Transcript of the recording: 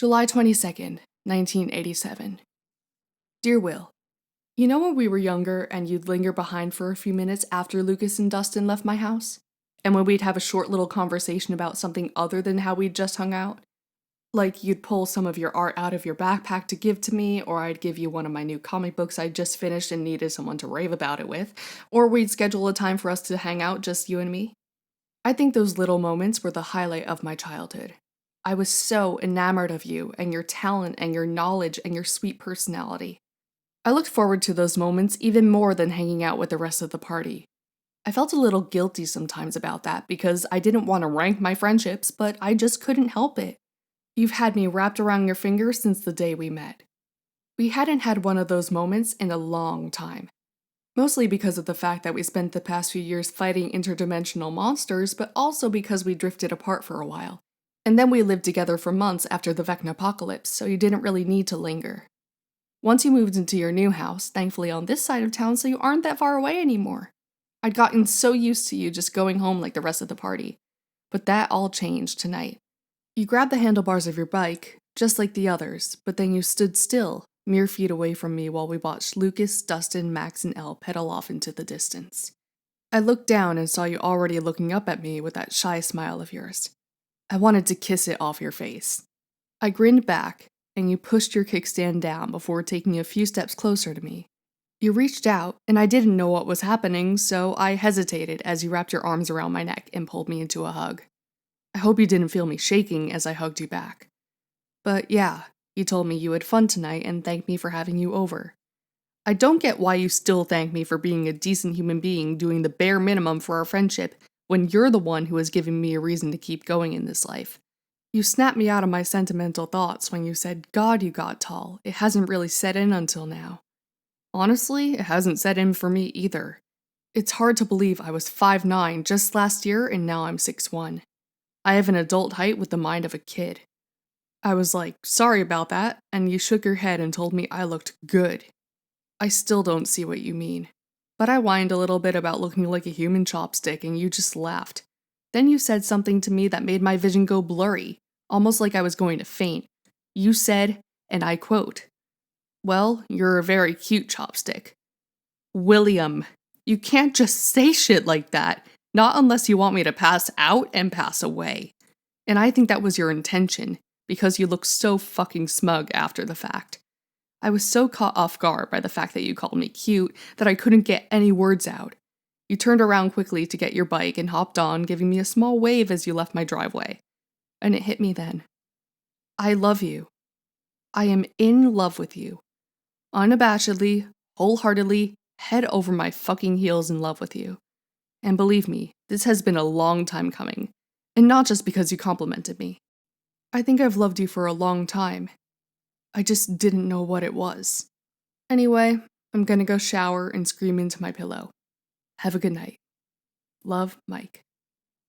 July 22nd, 1987. Dear Will, you know when we were younger and you'd linger behind for a few minutes after Lucas and Dustin left my house? And when we'd have a short little conversation about something other than how we'd just hung out? Like you'd pull some of your art out of your backpack to give to me, or I'd give you one of my new comic books I'd just finished and needed someone to rave about it with, or we'd schedule a time for us to hang out, just you and me. I think those little moments were the highlight of my childhood. I was so enamored of you and your talent and your knowledge and your sweet personality. I looked forward to those moments even more than hanging out with the rest of the party. I felt a little guilty sometimes about that because I didn't want to rank my friendships, but I just couldn't help it. You've had me wrapped around your finger since the day we met. We hadn't had one of those moments in a long time. Mostly because of the fact that we spent the past few years fighting interdimensional monsters, but also because we drifted apart for a while. And then we lived together for months after the Vecnapocalypse, so you didn't really need to linger. Once you moved into your new house, thankfully on this side of town, so you aren't that far away anymore. I'd gotten so used to you just going home like the rest of the party. But that all changed tonight. You grabbed the handlebars of your bike, just like the others, but then you stood still, mere feet away from me while we watched Lucas, Dustin, Max, and Elle pedal off into the distance. I looked down and saw you already looking up at me with that shy smile of yours. I wanted to kiss it off your face. I grinned back, and you pushed your kickstand down before taking a few steps closer to me. You reached out, and I didn't know what was happening, so I hesitated as you wrapped your arms around my neck and pulled me into a hug. I hope you didn't feel me shaking as I hugged you back. But yeah, you told me you had fun tonight and thanked me for having you over. I don't get why you still thank me for being a decent human being doing the bare minimum for our friendship when you're the one who has given me a reason to keep going in this life. You snapped me out of my sentimental thoughts when you said, "God, you got tall. It hasn't really set in until now." Honestly, it hasn't set in for me either. It's hard to believe I was 5'9" just last year and now I'm 6'1". I have an adult height with the mind of a kid. I was like, "Sorry about that," and you shook your head and told me I looked good. I still don't see what you mean. But I whined a little bit about looking like a human chopstick and you just laughed. Then you said something to me that made my vision go blurry, almost like I was going to faint. You said, and I quote, "Well, you're a very cute chopstick." William, you can't just say shit like that, not unless you want me to pass out and pass away. And I think that was your intention, because you look so fucking smug after the fact. I was so caught off guard by the fact that you called me cute that I couldn't get any words out. You turned around quickly to get your bike and hopped on, giving me a small wave as you left my driveway. And it hit me then. I love you. I am in love with you. Unabashedly, wholeheartedly, head over my fucking heels in love with you. And believe me, this has been a long time coming. And not just because you complimented me. I think I've loved you for a long time. I just didn't know what it was. Anyway, I'm gonna go shower and scream into my pillow. Have a good night. Love, Mike.